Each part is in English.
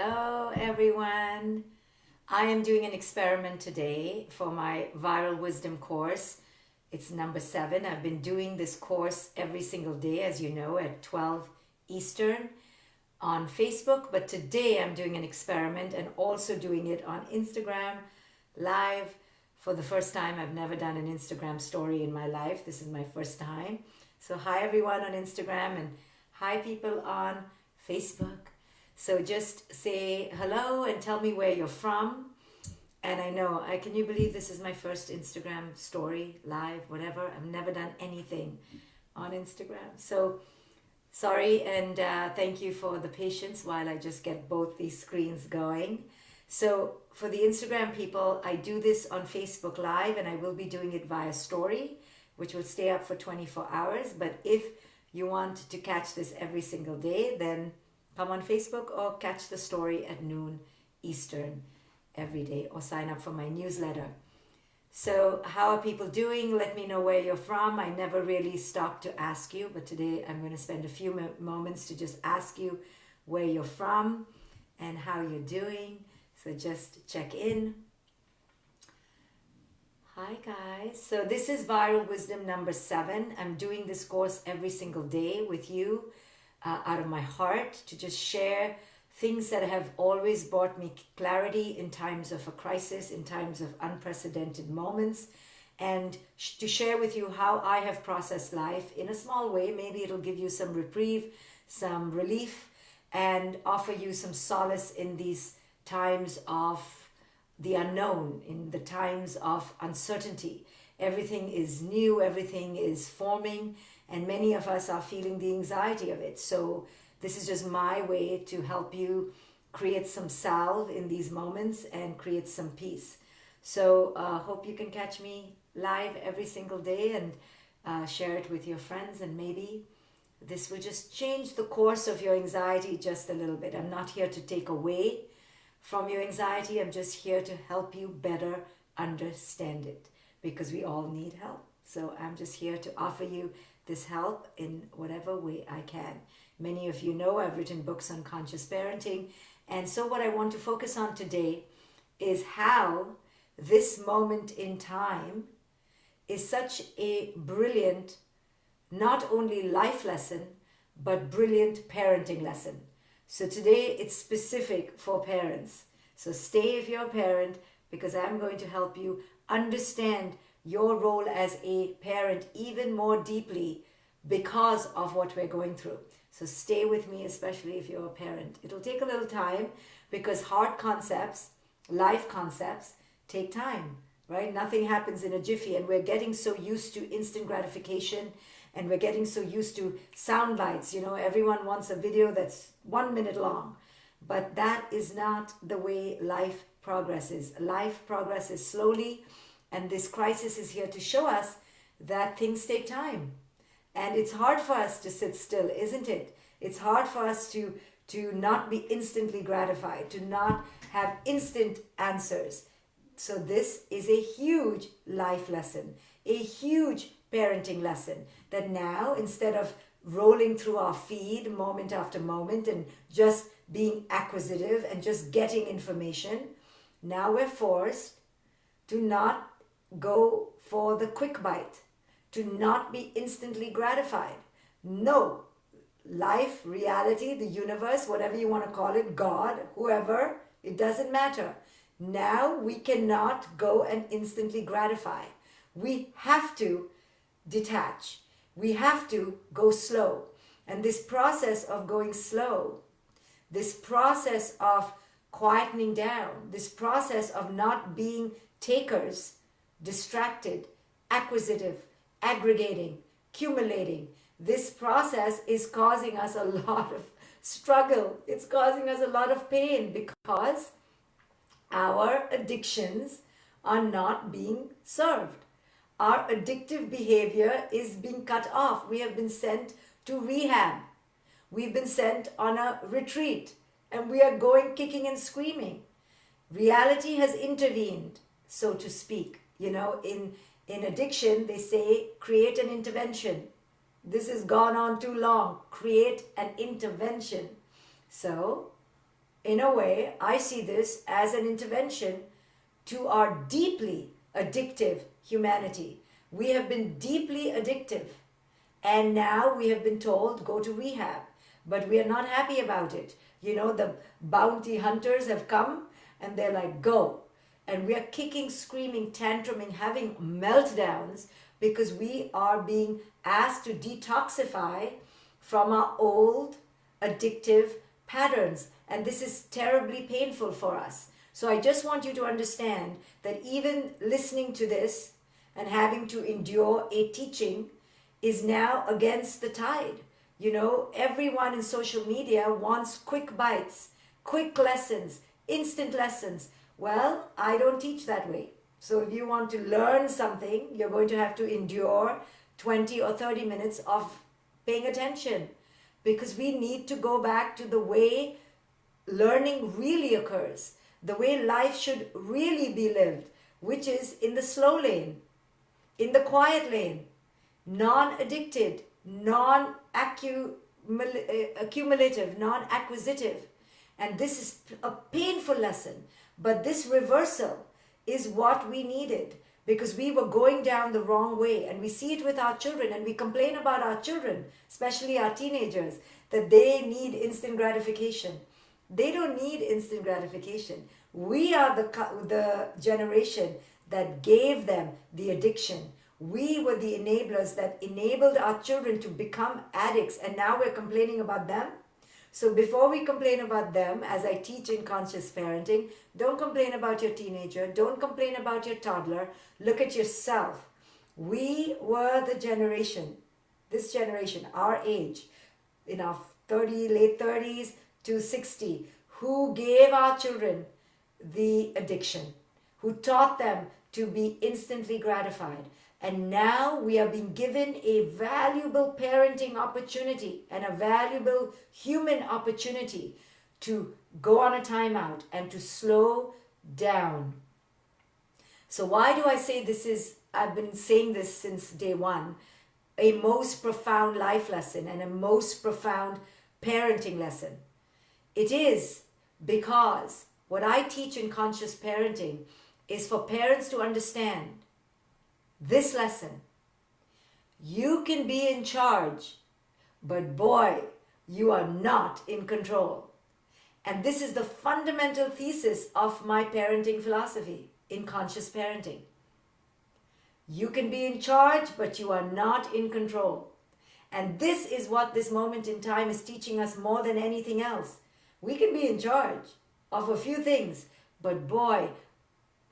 Hello, everyone. I am doing an experiment today for my Viral Wisdom course. It's number 7. I've been doing this course every single day, as you know, at 12 Eastern on Facebook. But today I'm doing an experiment and also doing it on Instagram live for the first time. I've never done an Instagram story in my life. This is my first time. So, hi, everyone on Instagram, and hi, people on Facebook. So just say hello and tell me where you're from. And can you believe this is my first Instagram story, live, whatever? I've never done anything on Instagram. So sorry, and thank you for the patience while I just get both these screens going. So for the Instagram people, I do this on Facebook Live, and I will be doing it via story, which will stay up for 24 hours. But if you want to catch this every single day, then come on Facebook or catch the story at noon Eastern every day, or sign up for my newsletter. So how are people doing? Let me know where you're from. I never really stop to ask you, but today I'm going to spend a few moments to just ask you where you're from and how you're doing. So just check in. Hi guys. So this is Viral Wisdom number 7. I'm doing this course every single day with you. Out of my heart, to just share things that have always brought me clarity in times of a crisis, in times of unprecedented moments, and to share with you how I have processed life in a small way. Maybe it'll give you some reprieve, some relief, and offer you some solace in these times of the unknown, in the times of uncertainty. Everything is new, everything is forming, and many of us are feeling the anxiety of it. So this is just my way to help you create some salve in these moments and create some peace. So hope you can catch me live every single day and share it with your friends, and maybe this will just change the course of your anxiety just a little bit. I'm not here to take away from your anxiety. I'm just here to help you better understand it, because we all need help. So I'm just here to offer you this help in whatever way I can. Many of you know I've written books on conscious parenting. And so what I want to focus on today is how this moment in time is such a brilliant, not only life lesson, but brilliant parenting lesson. So today it's specific for parents. So stay if you're a parent, because I'm going to help you understand your role as a parent even more deeply because of what we're going through. So stay with me, especially if you're a parent. It'll take a little time, because hard concepts, life concepts, take time, right? Nothing happens in a jiffy, and we're getting so used to instant gratification, and we're getting so used to sound bites. Everyone wants a video that's 1 minute long, but that is not the way life progresses. Life progresses slowly, and this crisis is here to show us that things take time. And it's hard for us to sit still, isn't it? It's hard for us to not be instantly gratified, to not have instant answers. So this is a huge life lesson, a huge parenting lesson, that now, instead of rolling through our feed moment after moment and just being acquisitive and just getting information, now we're forced to not go for the quick bite, to not be instantly gratified. No, life, reality, the universe, whatever you want to call it, God, whoever, it doesn't matter. Now we cannot go and instantly gratify. We have to detach. We have to go slow. And this process of going slow, this process of quietening down, this process of not being takers, distracted, acquisitive, aggregating, accumulating, this process is causing us a lot of struggle. It's causing us a lot of pain, because our addictions are not being served. Our addictive behavior is being cut off. We have been sent to rehab. We've been sent on a retreat, and we are going kicking and screaming. Reality has intervened, so to speak. In addiction, they say, create an intervention. This has gone on too long. Create an intervention. So in a way, I see this as an intervention to our deeply addictive humanity. We have been deeply addictive, and now we have been told go to rehab, but we are not happy about it. You know, the bounty hunters have come and they're like, go. And we are kicking, screaming, tantruming, having meltdowns because we are being asked to detoxify from our old addictive patterns. And this is terribly painful for us. So I just want you to understand that even listening to this and having to endure a teaching is now against the tide. You know, everyone in social media wants quick bites, quick lessons, instant lessons. Well, I don't teach that way. So if you want to learn something, you're going to have to endure 20 or 30 minutes of paying attention, because we need to go back to the way learning really occurs, the way life should really be lived, which is in the slow lane, in the quiet lane, non-addicted, non-accumulative, non-acquisitive. And this is a painful lesson, but this reversal is what we needed, because we were going down the wrong way. And we see it with our children, and we complain about our children, especially our teenagers, that they need instant gratification. They don't need instant gratification. We are the generation that gave them the addiction. We were the enablers that enabled our children to become addicts, and now we're complaining about them. So before we complain about them, as I teach in conscious parenting, don't complain about your teenager, don't complain about your toddler, look at yourself. We were the generation, this generation, our age, in our late 30s to 60, who gave our children the addiction, who taught them to be instantly gratified. And now we are being given a valuable parenting opportunity and a valuable human opportunity to go on a timeout and to slow down. So why do I say this is, I've been saying this since day one, a most profound life lesson and a most profound parenting lesson? It is because what I teach in conscious parenting is for parents to understand this lesson. You can be in charge, but boy, you are not in control. And this is the fundamental thesis of my parenting philosophy in conscious parenting. You can be in charge, but you are not in control. And this is what this moment in time is teaching us more than anything else. We can be in charge of a few things, but boy,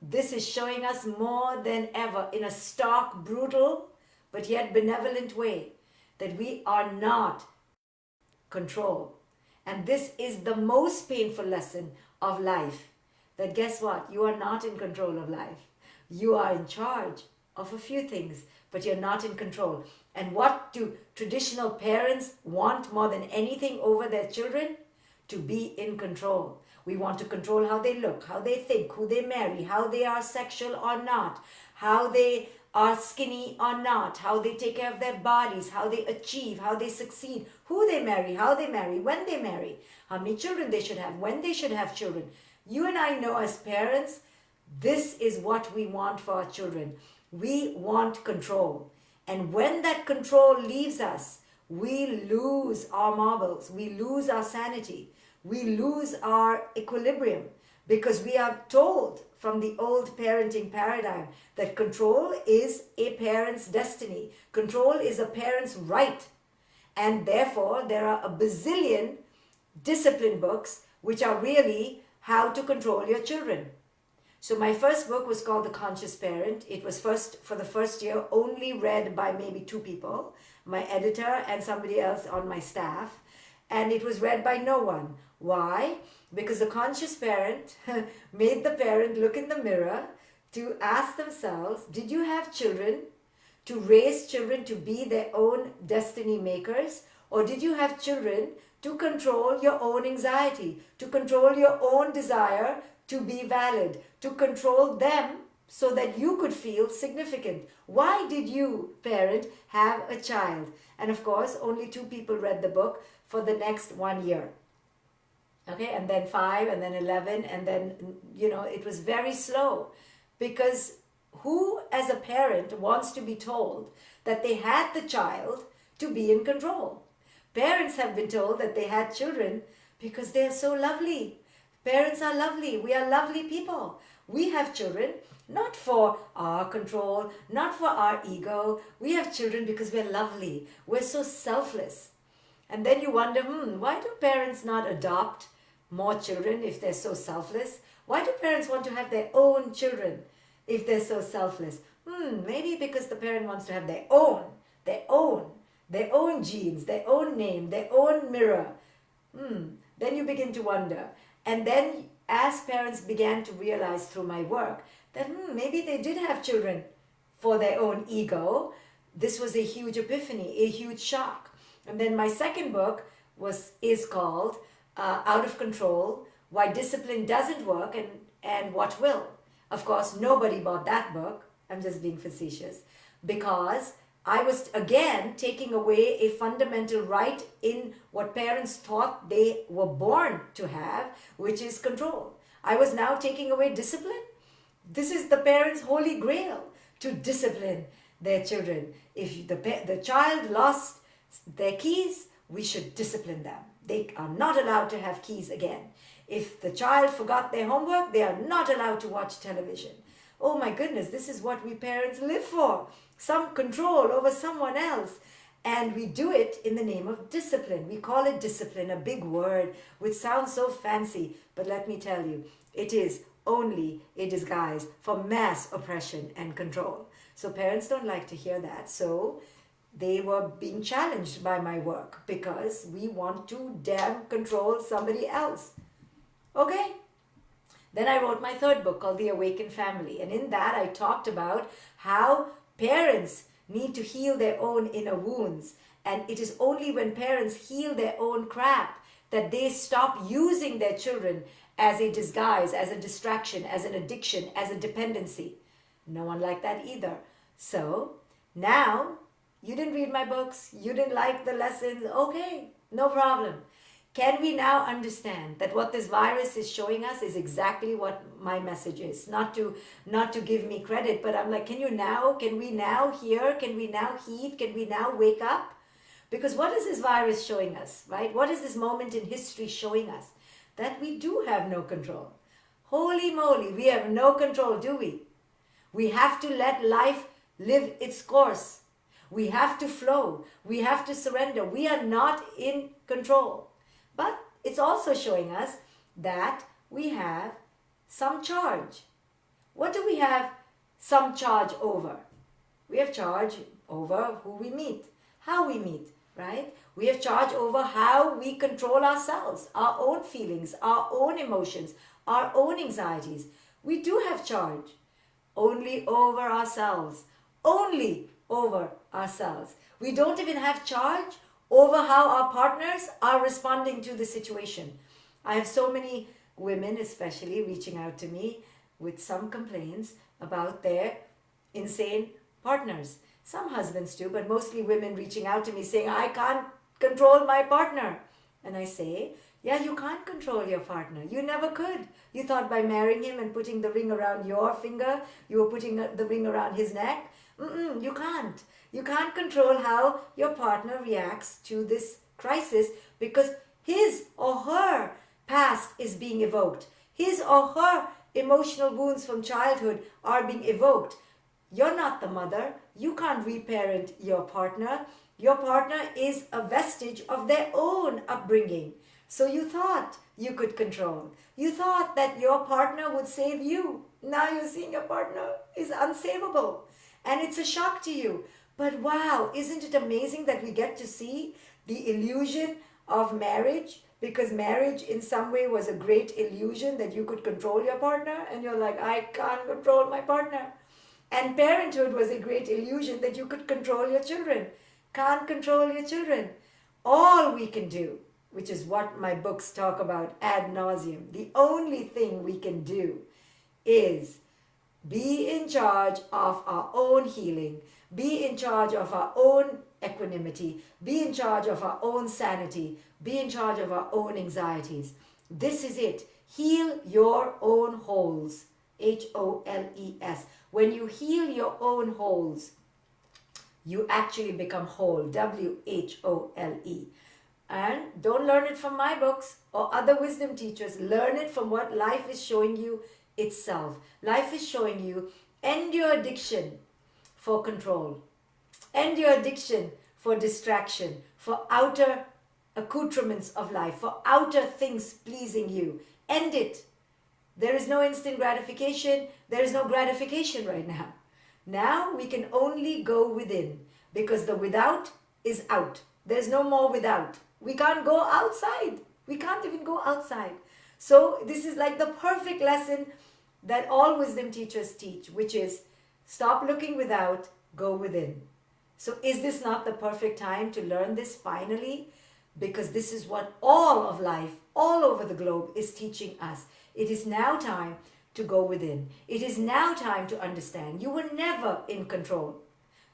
this is showing us more than ever in a stark, brutal, but yet benevolent way that we are not control. And this is the most painful lesson of life, that guess what? You are not in control of life. You are in charge of a few things, but you're not in control. And what do traditional parents want more than anything over their children? To be in control. We want to control how they look, how they think, who they marry, how they are sexual or not, how they are skinny or not, how they take care of their bodies, how they achieve, how they succeed, who they marry, how they marry, when they marry, how many children they should have, when they should have children. You and I know as parents, this is what we want for our children. We want control. And when that control leaves us, we lose our marbles, we lose our sanity. We lose our equilibrium, because we are told from the old parenting paradigm that control is a parent's destiny. Control is a parent's right. And therefore, there are a bazillion discipline books which are really how to control your children. So my first book was called The Conscious Parent. It was for the first year only read by maybe 2 people, my editor and somebody else on my staff. And it was read by no one. Why? Because the conscious parent made the parent look in the mirror to ask themselves, did you have children to raise children to be their own destiny makers? Or did you have children to control your own anxiety, to control your own desire to be valid, to control them so that you could feel significant? Why did you, parent, have a child? And of course, only 2 people read the book for the next 1 year. Okay, and then 5, and then 11, and then, it was very slow, because who as a parent wants to be told that they had the child to be in control? Parents have been told that they had children because they are so lovely. Parents are lovely. We are lovely people. We have children not for our control, not for our ego. We have children because we're lovely. We're so selfless. And then you wonder, why do parents not adopt more children if they're so selfless? Why do parents want to have their own children if they're so selfless? Maybe because the parent wants to have their own genes, their own name, their own mirror. Then you begin to wonder. And then as parents began to realize through my work that maybe they did have children for their own ego, this was a huge epiphany, a huge shock. And then my second book is called Out of Control, Why Discipline Doesn't Work and What Will. Of course, nobody bought that book. I'm just being facetious. Because I was, again, taking away a fundamental right in what parents thought they were born to have, which is control. I was now taking away discipline. This is the parents' holy grail, to discipline their children. If the child lost their keys, we should discipline them. They are not allowed to have keys again. If the child forgot their homework, they are not allowed to watch television. Oh my goodness, this is what we parents live for. Some control over someone else. And we do it in the name of discipline. We call it discipline, a big word which sounds so fancy. But let me tell you, it is only a disguise for mass oppression and control. So parents don't like to hear that. So they were being challenged by my work because we want to damn control somebody else. Okay? Then I wrote my third book called The Awakened Family. And in that I talked about how parents need to heal their own inner wounds. And it is only when parents heal their own crap that they stop using their children as a disguise, as a distraction, as an addiction, as a dependency. No one liked that either. So now, you didn't read my books, you didn't like the lessons, okay, no problem. Can we now understand that what this virus is showing us is exactly what my message is? Not to give me credit, but I'm like, can we now hear, can we now heed, can we now wake up? Because what is this virus showing us, right? What is this moment in history showing us? That we do have no control. Holy moly, we have no control, do we? We have to let life live its course. We have to flow. We have to surrender. We are not in control. But it's also showing us that we have some charge. What do we have some charge over? We have charge over who we meet, how we meet, right? We have charge over how we control ourselves, our own feelings, our own emotions, our own anxieties. We do have charge only over ourselves, only over ourselves. We don't even have charge over how our partners are responding to the situation. I have so many women especially reaching out to me with some complaints about their insane partners. Some husbands too, but mostly women reaching out to me saying, I can't control my partner. And I say, yeah, you can't control your partner. You never could. You thought by marrying him and putting the ring around your finger, you were putting the ring around his neck. You can't. You can't control how your partner reacts to this crisis because his or her past is being evoked. His or her emotional wounds from childhood are being evoked. You're not the mother. You can't reparent your partner. Your partner is a vestige of their own upbringing. So you thought you could control. You thought that your partner would save you. Now you're seeing your partner is unsavable. And it's a shock to you. But wow, isn't it amazing that we get to see the illusion of marriage? Because marriage in some way was a great illusion that you could control your partner. And you're like, I can't control my partner. And parenthood was a great illusion that you could control your children. Can't control your children. All we can do, which is what my books talk about ad nauseum, the only thing we can do is be in charge of our own healing, be in charge of our own equanimity, be in charge of our own sanity, be in charge of our own anxieties. This is it. Heal your own holes. Holes. When you heal your own holes, you actually become whole. Whole. And don't learn it from my books or other wisdom teachers. Learn it from what life is showing you itself. Life is showing you, end your addiction for control. End your addiction for distraction, for outer accoutrements of life, for outer things pleasing you. End it. There is no instant gratification. There is no gratification right now. Now we can only go within, because the without is out. There's no more without. We can't go outside. We can't even go outside. So this is like the perfect lesson that all wisdom teachers teach, which is stop looking without, go within. So is this not the perfect time to learn this finally? Because this is what all of life, all over the globe, is teaching us. It is now time to go within. It is now time to understand you were never in control.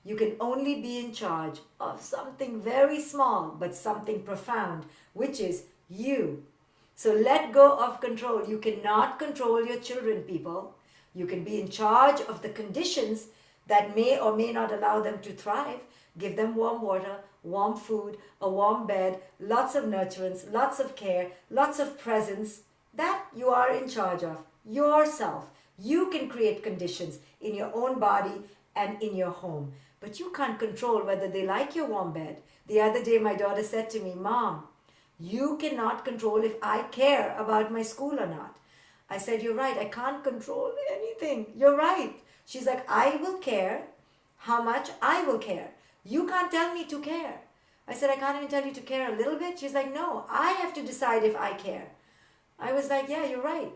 You can only be in charge of something very small, but something profound, which is you. So let go of control. You cannot control your children, people. You can be in charge of the conditions that may or may not allow them to thrive. Give them warm water, warm food, a warm bed, lots of nurturance, lots of care, lots of presence. That you are in charge of yourself. You can create conditions in your own body and in your home. But you can't control whether they like your warm bed. The other day my daughter said to me, Mom, you cannot control if I care about my school or not. I said, you're right. I can't control anything. You're right. She's like, I will care how much I will care. You can't tell me to care. I said, I can't even tell you to care a little bit. She's like, no, I have to decide if I care. I was like, yeah, you're right.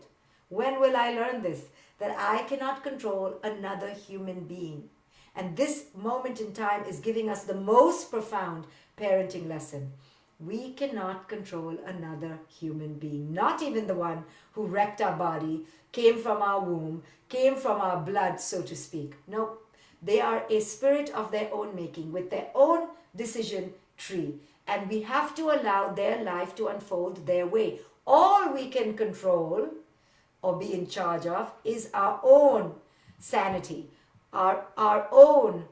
When will I learn this? That I cannot control another human being. And this moment in time is giving us the most profound parenting lesson. We cannot control another human being, not even the one who wrecked our body, came from our womb, came from our blood, so to speak. No, they are a spirit of their own making with their own decision tree. And we have to allow their life to unfold their way. All we can control or be in charge of is our own sanity, our own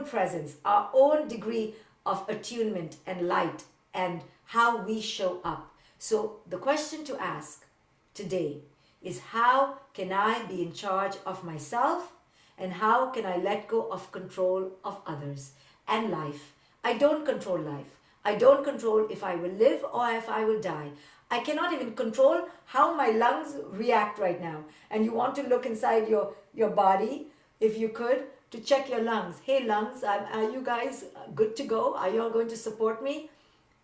presence, our own degree of attunement and light, and how we show up. So the question to ask today is, how can I be in charge of myself, and how can I let go of control of others and life? I don't control life. I don't control if I will live or if I will die. I cannot even control how my lungs react right now. And you want to look inside your body, if you could, to check your lungs. Hey lungs, are you guys good to go? Are you all going to support me?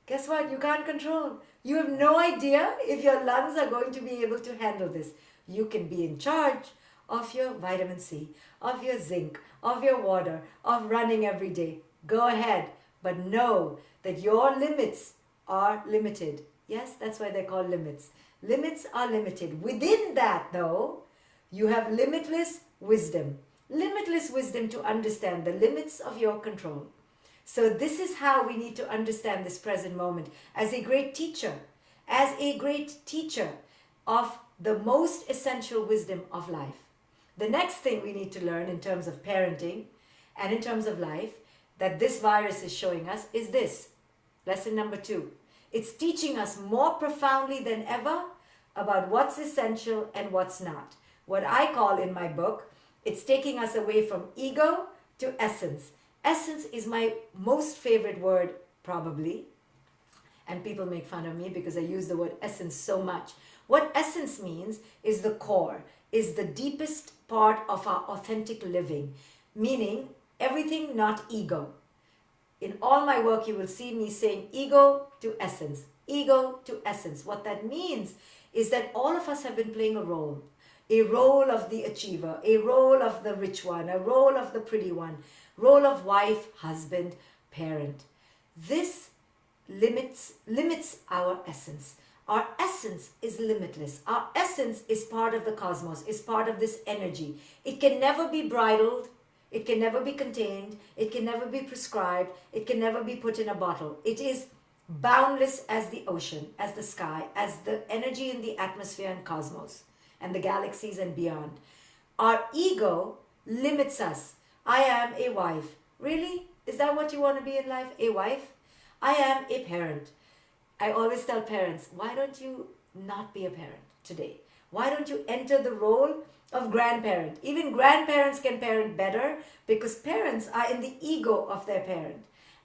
Guess what? You can't control. You have no idea if your lungs are going to be able to handle this. You can be in charge of your vitamin C, of your zinc, of your water, of running every day. Go ahead, but know that your limits are limited. Yes, that's why they're called limits. Limits are limited. Within that, though, you have limitless wisdom. Limitless wisdom to understand the limits of your control. So this is how we need to understand this present moment as a great teacher of the most essential wisdom of life. The next thing we need to learn in terms of parenting and in terms of life that this virus is showing us is this. Lesson number 2. It's teaching us more profoundly than ever about what's essential and what's not. What I call in my book, it's taking us away from ego to essence. Essence is my most favorite word, probably. And people make fun of me because I use the word essence so much. What essence means is the core, is the deepest part of our authentic living, meaning everything not ego. In all my work, you will see me saying ego to essence, ego to essence. What that means is that all of us have been playing a role of the achiever, a role of the rich one, a role of the pretty one, role of wife, husband, parent. This limits our essence. Our essence is limitless. Our essence is part of the cosmos, is part of this energy. It can never be bridled. It can never be contained. It can never be prescribed. It can never be put in a bottle. It is boundless as the ocean, as the sky, as the energy in the atmosphere and cosmos, and the galaxies and beyond. Our ego limits us. I am a wife. Really? Is that what you want to be in life? A wife? I am a parent. I always tell parents, why don't you not be a parent today? Why don't you enter the role of grandparent? Even grandparents can parent better because parents are in the ego of their parent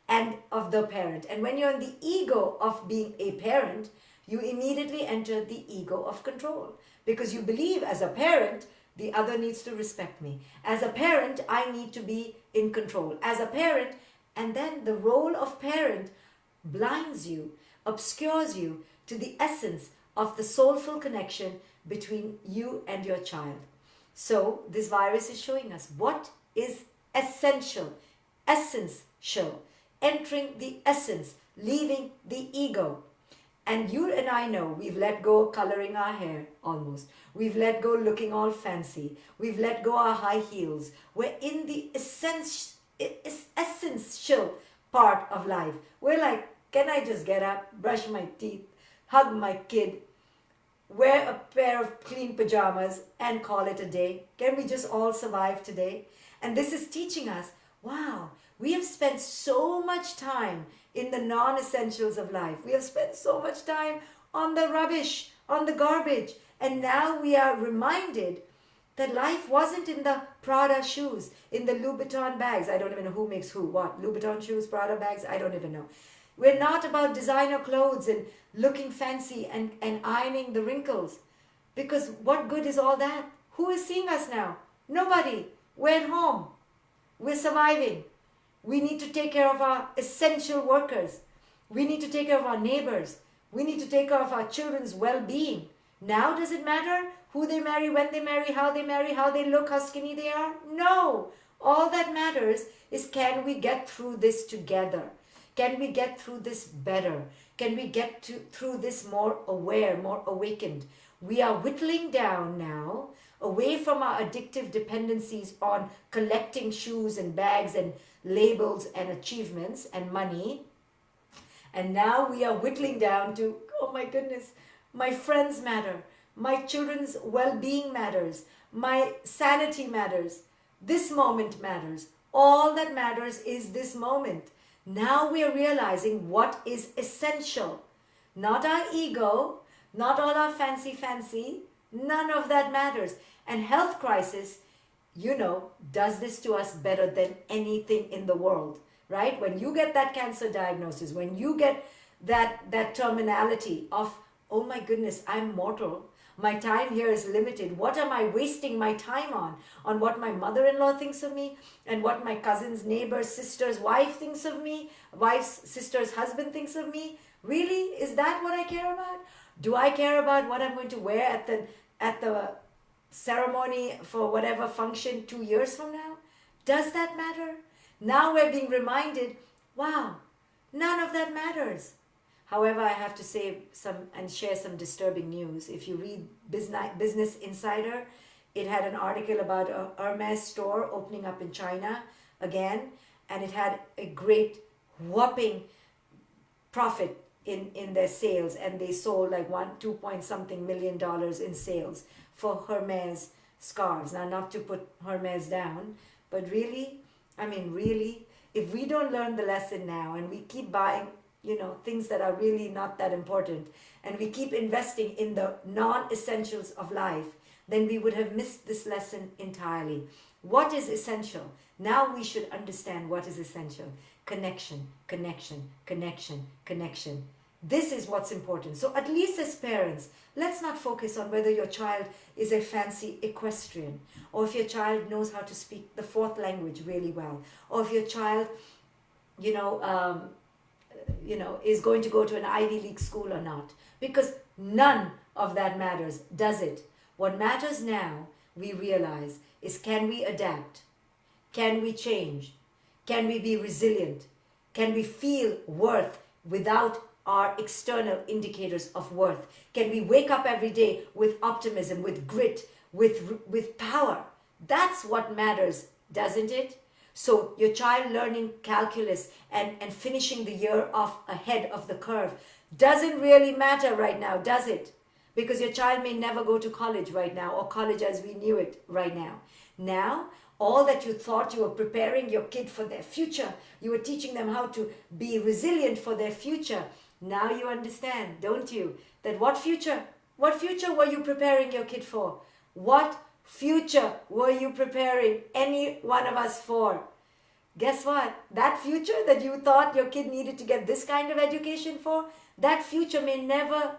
and of the parent. And when you're in the ego of being a parent, you immediately enter the ego of control because you believe as a parent, the other needs to respect me. As a parent, I need to be in control. As a parent, and then the role of parent blinds you, obscures you to the essence of the soulful connection between you and your child. So this virus is showing us what is essential, essential, entering the essence, leaving the ego. And you and I know we've let go coloring our hair almost. We've let go looking all fancy. We've let go our high heels. We're in the essential part of life. We're like, can I just get up, brush my teeth, hug my kid, wear a pair of clean pajamas and call it a day? Can we just all survive today? And this is teaching us, wow, we have spent so much time in the non-essentials of life. We have spent so much time on the rubbish, on the garbage. And now we are reminded that life wasn't in the Prada shoes, in the Louboutin bags. I don't even know who makes who, what, Louboutin shoes, Prada bags, I don't even know. We're not about designer clothes and looking fancy and ironing the wrinkles. Because what good is all that? Who is seeing us now? Nobody. We're at home. We're surviving. We need to take care of our essential workers. We need to take care of our neighbors. We need to take care of our children's well-being. Now does it matter who they marry, when they marry, how they look, how skinny they are? No. All that matters is, can we get through this together? Can we get through this better? Can we get through this more aware, more awakened? We are whittling down now away from our addictive dependencies on collecting shoes and bags and labels and achievements and money. And now we are whittling down to, oh my goodness, my friends matter. My children's well-being matters. My sanity matters. This moment matters. All that matters is this moment. Now we are realizing what is essential. Not our ego, not all our fancy. None of that matters. And health crisis, does this to us better than anything in the world, right? When you get that cancer diagnosis, when you get that terminality of, oh my goodness, I'm mortal. My time here is limited. What am I wasting my time on? On what my mother-in-law thinks of me and what my cousin's neighbor's sister's wife thinks of me, wife's sister's husband thinks of me? Really? Is that what I care about? Do I care about what I'm going to wear at the ceremony for whatever function 2 years from now? Does that matter? Now we're being reminded, wow, none of that matters. However, I have to say share some disturbing news. If you read Business Insider, it had an article about a Hermes store opening up in China again, and it had a great whopping profit in their sales, and they sold like 2 point something million in sales for Hermes scarves. Now, not to put Hermes down, but really, if we don't learn the lesson now and we keep buying things that are really not that important, and we keep investing in the non-essentials of life, then we would have missed this lesson entirely. What is essential? Now we should understand what is essential. Connection. This is what's important. So at least as parents, let's not focus on whether your child is a fancy equestrian, or if your child knows how to speak the fourth language really well, or if your child, is going to go to an Ivy League school or not. Because none of that matters, does it? What matters now, we realize, is, can we adapt? Can we change? Can we be resilient? Can we feel worth without our external indicators of worth? Can we wake up every day with optimism, with grit, with power? That's what matters, doesn't it? So your child learning calculus and finishing the year off ahead of the curve doesn't really matter right now, does it? Because your child may never go to college right now, or college as we knew it right now. Now, all that you thought you were preparing your kid for their future, you were teaching them how to be resilient for their future. Now you understand, don't you, that what future? What future were you preparing your kid for? What future were you preparing any one of us for? Guess what? That future that you thought your kid needed to get this kind of education for, that future may never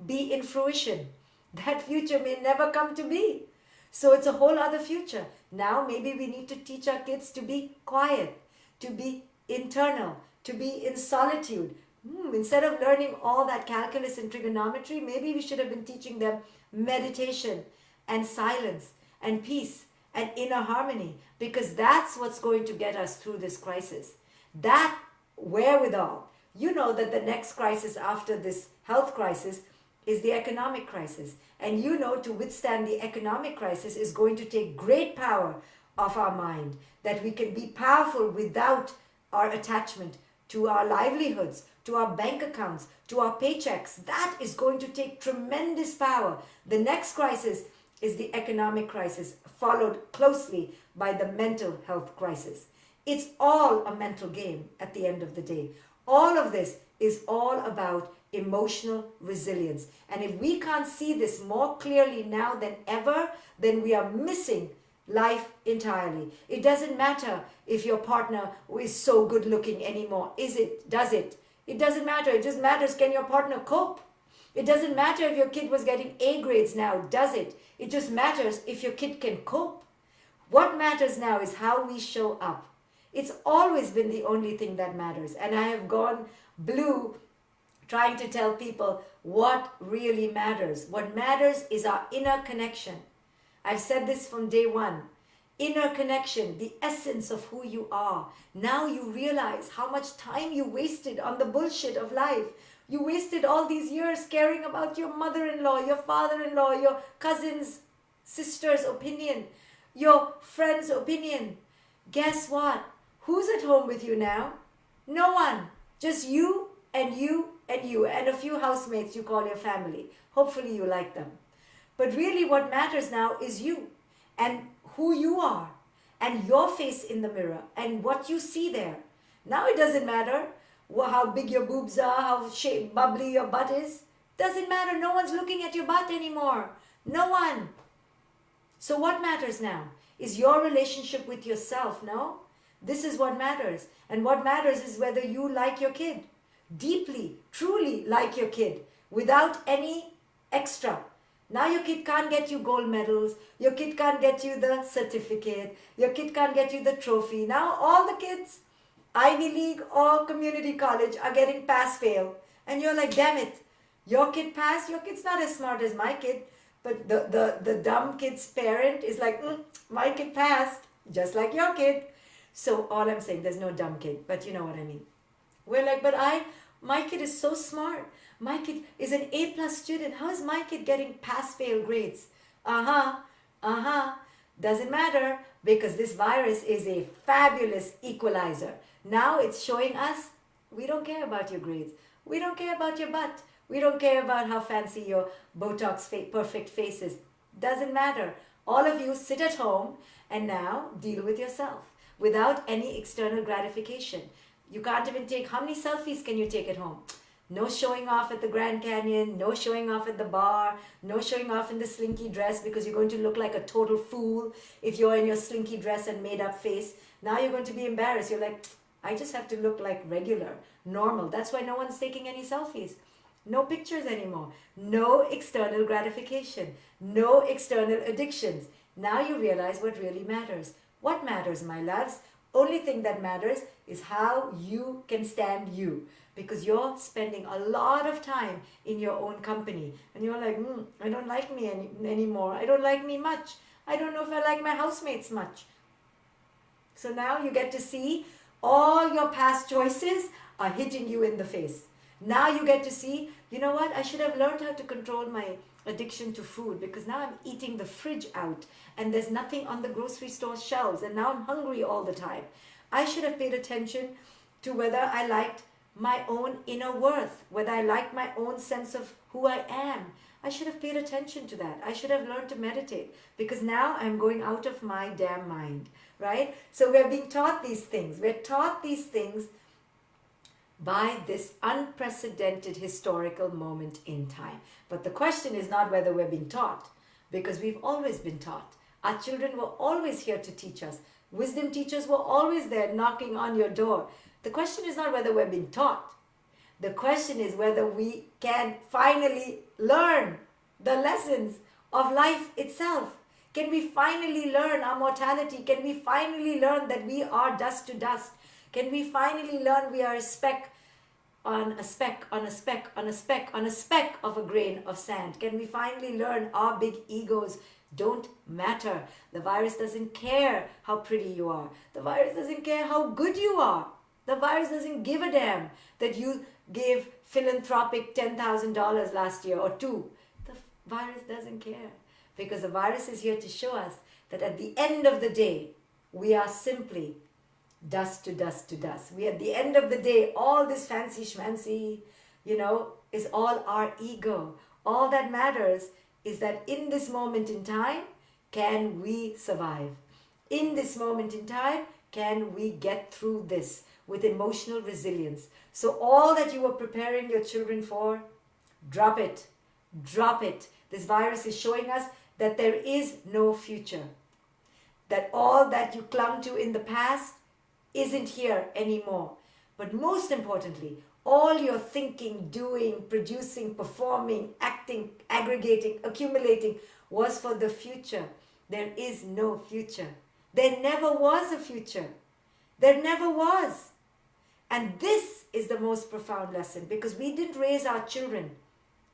be in fruition. That future may never come to be. So it's a whole other future. Now maybe we need to teach our kids to be quiet, to be internal, to be in solitude. Instead of learning all that calculus and trigonometry, maybe we should have been teaching them meditation and silence and peace and inner harmony, because that's what's going to get us through this crisis. That wherewithal. You know that the next crisis after this health crisis is the economic crisis. And you know to withstand the economic crisis is going to take great power of our mind, that we can be powerful without our attachment to our livelihoods, to our bank accounts, to our paychecks. That is going to take tremendous power. The next crisis is the economic crisis, followed closely by the mental health crisis. It's all a mental game at the end of the day. All of this is all about emotional resilience. And if we can't see this more clearly now than ever, then we are missing life entirely. It doesn't matter if your partner is so good looking anymore. Is it? Does it? It doesn't matter. It just matters, can your partner cope? It doesn't matter if your kid was getting A grades now. Does it? It just matters if your kid can cope. What matters now is how we show up. It's always been the only thing that matters. And I have gone blue trying to tell people what really matters. What matters is our inner connection. I've said this from day one. Inner connection, the essence of who you are. Now you realize how much time you wasted on the bullshit of life. You wasted all these years caring about your mother-in-law, your father-in-law, your cousin's sister's opinion, your friend's opinion. Guess what? Who's at home with you now? No one. Just you and you and you and a few housemates you call your family. Hopefully you like them. But really what matters now is you and who you are and your face in the mirror and what you see there. Now it doesn't matter how big your boobs are, how bubbly your butt is. Doesn't matter. No one's looking at your butt anymore. No one. So what matters now is your relationship with yourself, no? This is what matters. And what matters is whether you like your kid. Deeply, truly like your kid without any extra. Now your kid can't get you gold medals. Your kid can't get you the certificate. Your kid can't get you the trophy. Now all the kids, Ivy League or community college, are getting pass-fail. And you're like, damn it, your kid passed? Your kid's not as smart as my kid. But the dumb kid's parent is like, my kid passed, just like your kid. So all I'm saying, there's no dumb kid, but you know what I mean. We're like, but my kid is so smart. My kid is an A+ student. How is my kid getting pass-fail grades? Doesn't matter, because this virus is a fabulous equalizer. Now it's showing us, we don't care about your grades. We don't care about your butt. We don't care about how fancy your Botox perfect face is. Doesn't matter. All of you sit at home and now deal with yourself without any external gratification. You can't even take, how many selfies can you take at home? No showing off at the Grand Canyon, no showing off at the bar, no showing off in the slinky dress, because you're going to look like a total fool if you're in your slinky dress and made up face. Now you're going to be embarrassed. You're like, I just have to look like regular, normal. That's why no one's taking any selfies. No pictures anymore. No external gratification. No external addictions. Now you realize what really matters. What matters, my loves? Only thing that matters is how you can stand you. Because you're spending a lot of time in your own company. And you're like, I don't like me anymore. I don't like me much. I don't know if I like my housemates much. So now you get to see all your past choices are hitting you in the face. Now you get to see, you know what, I should have learned how to control my addiction to food, because now I'm eating the fridge out and there's nothing on the grocery store shelves, and now I'm hungry all the time. I should have paid attention to whether I liked my own inner worth, whether I liked my own sense of who I am. I should have paid attention to that. I should have learned to meditate, because now I'm going out of my damn mind, right? So we're being taught these things. We're taught these things by this unprecedented historical moment in time. But the question is not whether we're being taught, because we've always been taught. Our children were always here to teach us. Wisdom teachers were always there knocking on your door. The question is not whether we're being taught. The question is whether we can finally learn the lessons of life itself. Can we finally learn our mortality? Can we finally learn that we are dust to dust? Can we finally learn we are a speck on a speck on a speck on a speck on a speck of a grain of sand? Can we finally learn our big egos don't matter? The virus doesn't care how pretty you are. The virus doesn't care how good you are. The virus doesn't give a damn that you gave philanthropic $10,000 last year or two. The virus doesn't care, because the virus is here to show us that at the end of the day, we are simply dust to dust to dust. We, at the end of the day, all this fancy schmancy, is all our ego. All that matters is that in this moment in time, can we survive? In this moment in time, can we get through this with emotional resilience? So all that you were preparing your children for, drop it. Drop it. This virus is showing us that there is no future. That all that you clung to in the past isn't here anymore. But most importantly, all your thinking, doing, producing, performing, acting, aggregating, accumulating was for the future. There is no future. There never was a future. There never was. And this is the most profound lesson, because we didn't raise our children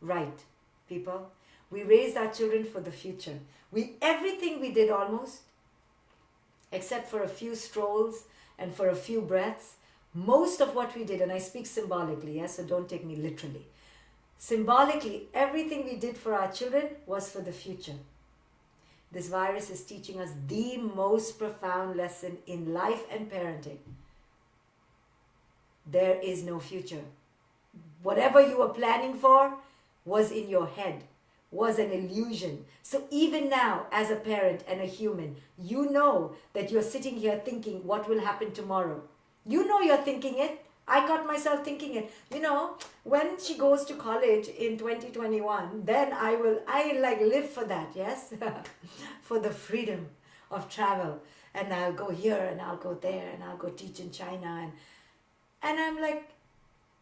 right, people. We raised our children for the future. Everything we did almost, except for a few strolls and for a few breaths, most of what we did, and I speak symbolically, yes, so don't take me literally. Symbolically, everything we did for our children was for the future. This virus is teaching us the most profound lesson in life and parenting. There is no future. Whatever you were planning for was in your head, was an illusion. So even now, as a parent and a human, you know that you're sitting here thinking what will happen tomorrow. You know you're thinking it. I caught myself thinking it. When she goes to college in 2021, then I live for that, yes? For the freedom of travel. And I'll go here and I'll go there and I'll go teach in China. And I'm like,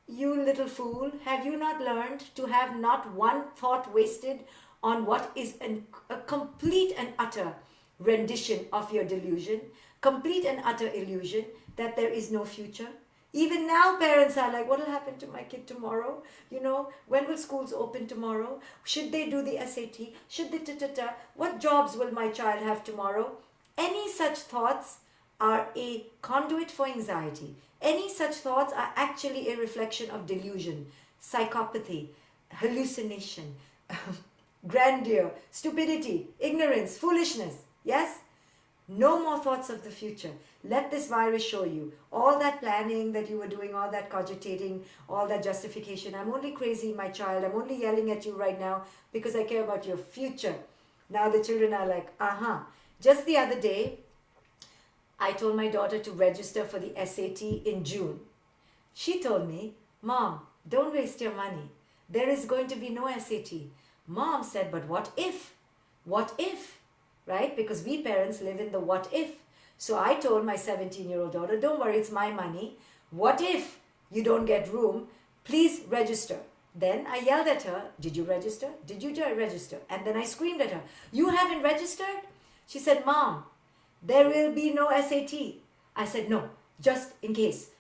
you little fool, have you not learned to have not one thought wasted on what is a complete and utter rendition of your delusion, complete and utter illusion that there is no future? Even now, parents are like, what will happen to my kid tomorrow? When will schools open tomorrow? Should they do the SAT? Should they What jobs will my child have tomorrow? Any such thoughts are a conduit for anxiety. Any such thoughts are actually a reflection of delusion, psychopathy, hallucination, grandeur, stupidity, ignorance, foolishness. Yes? No more thoughts of the future. Let this virus show you all that planning that you were doing, all that cogitating, all that justification. I'm only crazy, my child. I'm only yelling at you right now because I care about your future. Now the children are like, Just the other day, I told my daughter to register for the SAT in June. She told me, Mom, don't waste your money. There is going to be no SAT. Mom said, but what if? What if? Right? Because we parents live in the what if. So I told my 17-year-old daughter, don't worry, it's my money. What if you don't get room? Please register. Then I yelled at her, did you register? Did you register? And then I screamed at her, you haven't registered? She said, Mom, there will be no SAT. I said, no, just in case,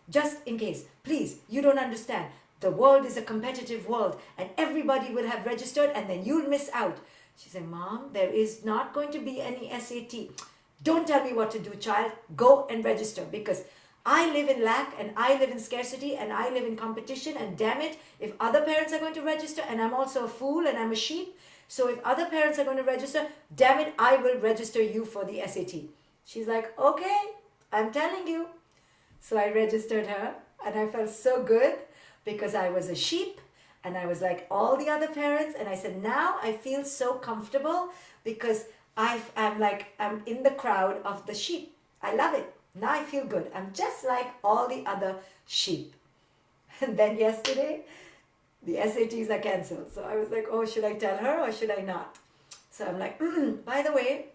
please, you don't understand. The world is a competitive world and everybody will have registered and then you'll miss out. She said, Mom, there is not going to be any SAT. Don't tell me what to do, child. Go and register, because I live in lack and I live in scarcity and I live in competition, and damn it, if other parents are going to register, and I'm also a fool and I'm a sheep, so if other parents are going to register, damn it, I will register you for the SAT. She's like, okay, I'm telling you. So I registered her and I felt so good because I was a sheep and I was like all the other parents. And I said, now I feel so comfortable because I'm in the crowd of the sheep. I love it. Now I feel good. I'm just like all the other sheep. And then yesterday, the SATs are cancelled. So I was like, oh, should I tell her or should I not? So I'm like, by the way,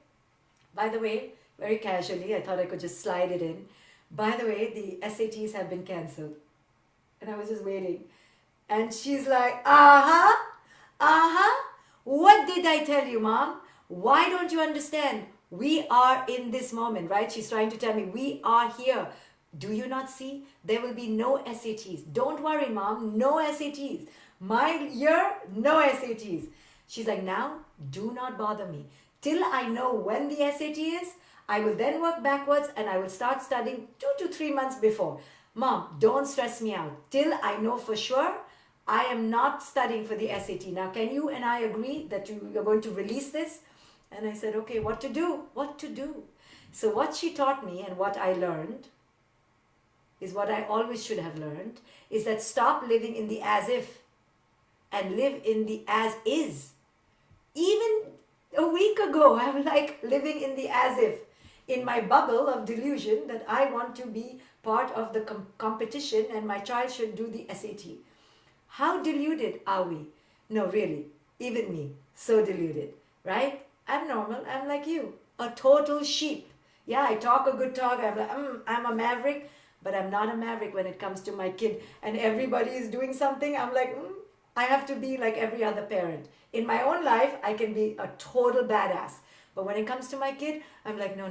very casually, I thought I could just slide it in. By the way, the SATs have been cancelled. And I was just waiting. And she's like, what did I tell you, Mom? Why don't you understand? We are in this moment, right? She's trying to tell me, we are here. Do you not see? There will be no SATs. Don't worry, Mom, no SATs. My year, no SATs. She's like, now, do not bother me. Till I know when the SAT is, I will then work backwards and I will start studying 2 to 3 months before. Mom, don't stress me out. Till I know for sure, I am not studying for the SAT. Now, can you and I agree that you are going to release this? And I said, okay, what to do? What to do? So what she taught me and what I learned is what I always should have learned, is that stop living in the as if and live in the as is. Even a week ago, I was like living in the as if, in my bubble of delusion that I want to be part of the competition and my child should do the SAT. How deluded are we? No, really, even me, so deluded, right? I'm normal, I'm like you, a total sheep. Yeah, I talk a good talk, I'm like, I'm a maverick, but I'm not a maverick when it comes to my kid. And everybody is doing something, I'm like, I have to be like every other parent. In my own life, I can be a total badass. But when it comes to my kid, I'm like, no.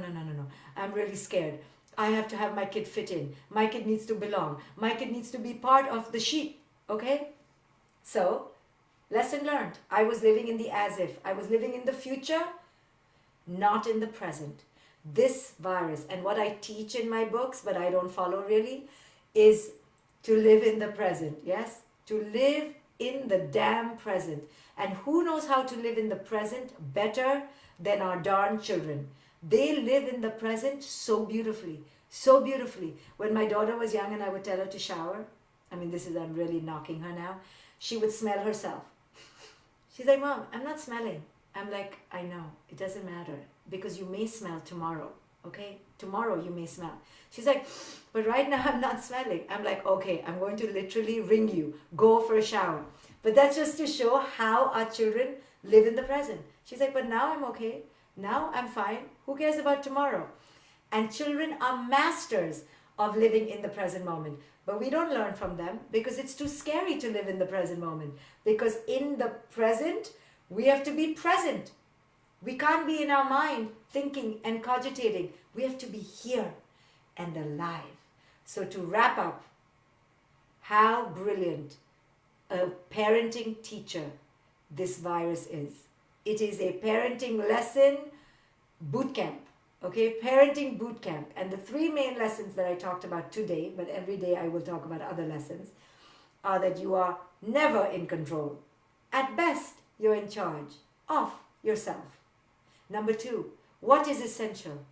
I'm really scared. I have to have my kid fit in. My kid needs to belong. My kid needs to be part of the sheep, okay? So, lesson learned. I was living in the as if. I was living in the future, not in the present. This virus, and what I teach in my books, but I don't follow really, is to live in the present, yes? To live in the damn present. And who knows how to live in the present better than our darn children? They live in the present so beautifully, so beautifully. When my daughter was young and I would tell her to shower, I'm really knocking her now, she would smell herself. She's like, Mom, I'm not smelling. I'm like, I know, it doesn't matter because you may smell tomorrow, okay? Tomorrow you may smell. She's like, but right now I'm not smelling. I'm like, okay, I'm going to literally ring you. Go for a shower. But that's just to show how our children live in the present. She's like, but now I'm okay. Now I'm fine. Who cares about tomorrow? And children are masters of living in the present moment. But we don't learn from them because it's too scary to live in the present moment. Because in the present, we have to be present. We can't be in our mind thinking and cogitating. We have to be here and alive. So to wrap up, how brilliant a parenting teacher this virus is. It is a parenting lesson boot camp. Okay, parenting boot camp. And the 3 main lessons that I talked about today, but every day I will talk about other lessons, are that you are never in control. At best, you're in charge of yourself. Number 2, what is essential?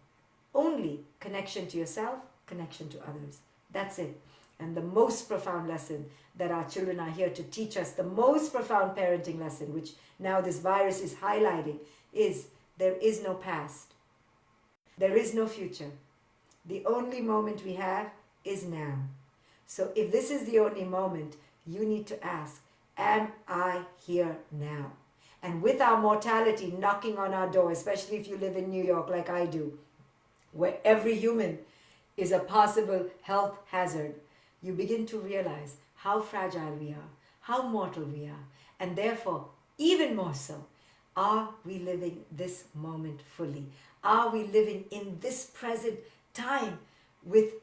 Only connection to yourself, connection to others. That's it. And the most profound lesson that our children are here to teach us, the most profound parenting lesson, which now this virus is highlighting, is there is no past. There is no future. The only moment we have is now. So if this is the only moment, you need to ask, am I here now? And with our mortality knocking on our door, especially if you live in New York like I do, where every human is a possible health hazard, you begin to realize how fragile we are, how mortal we are, and therefore, even more so, are we living this moment fully? Are we living in this present time with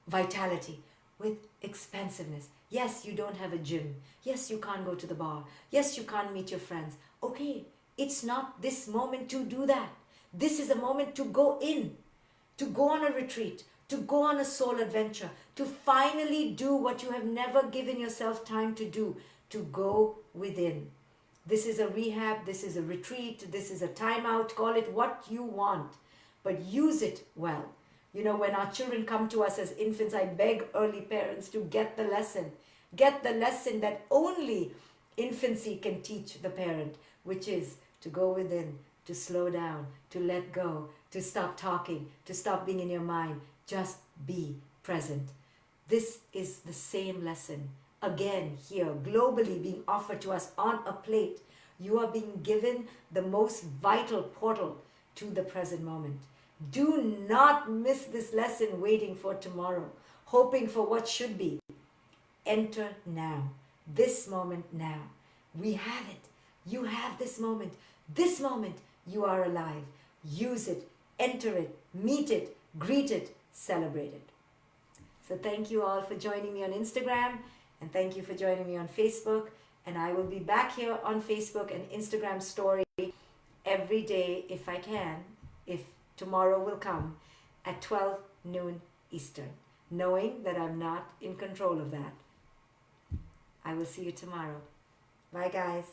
vitality, with expansiveness? Yes, you don't have a gym. Yes, you can't go to the bar. Yes, you can't meet your friends. Okay, it's not this moment to do that. This is a moment to go in, to go on a retreat, to go on a soul adventure, to finally do what you have never given yourself time to do, to go within. This is a rehab, this is a retreat, this is a timeout, call it what you want, but use it well. You know, when our children come to us as infants, I beg early parents to get the lesson. Get the lesson that only infancy can teach the parent, which is to go within, to slow down, to let go, to stop talking, to stop being in your mind. Just be present. This is the same lesson. Again, here, globally being offered to us on a plate. You are being given the most vital portal to the present moment. Do not miss this lesson waiting for tomorrow, hoping for what should be. Enter now, this moment now. We have it. You have this moment. This moment, you are alive. Use it, enter it, meet it, greet it, celebrate it. So thank you all for joining me on Instagram, and thank you for joining me on Facebook. And I will be back here on Facebook and Instagram story every day if I can, if tomorrow will come, at 12 noon Eastern, knowing that I'm not in control of that. I will see you tomorrow. Bye, guys.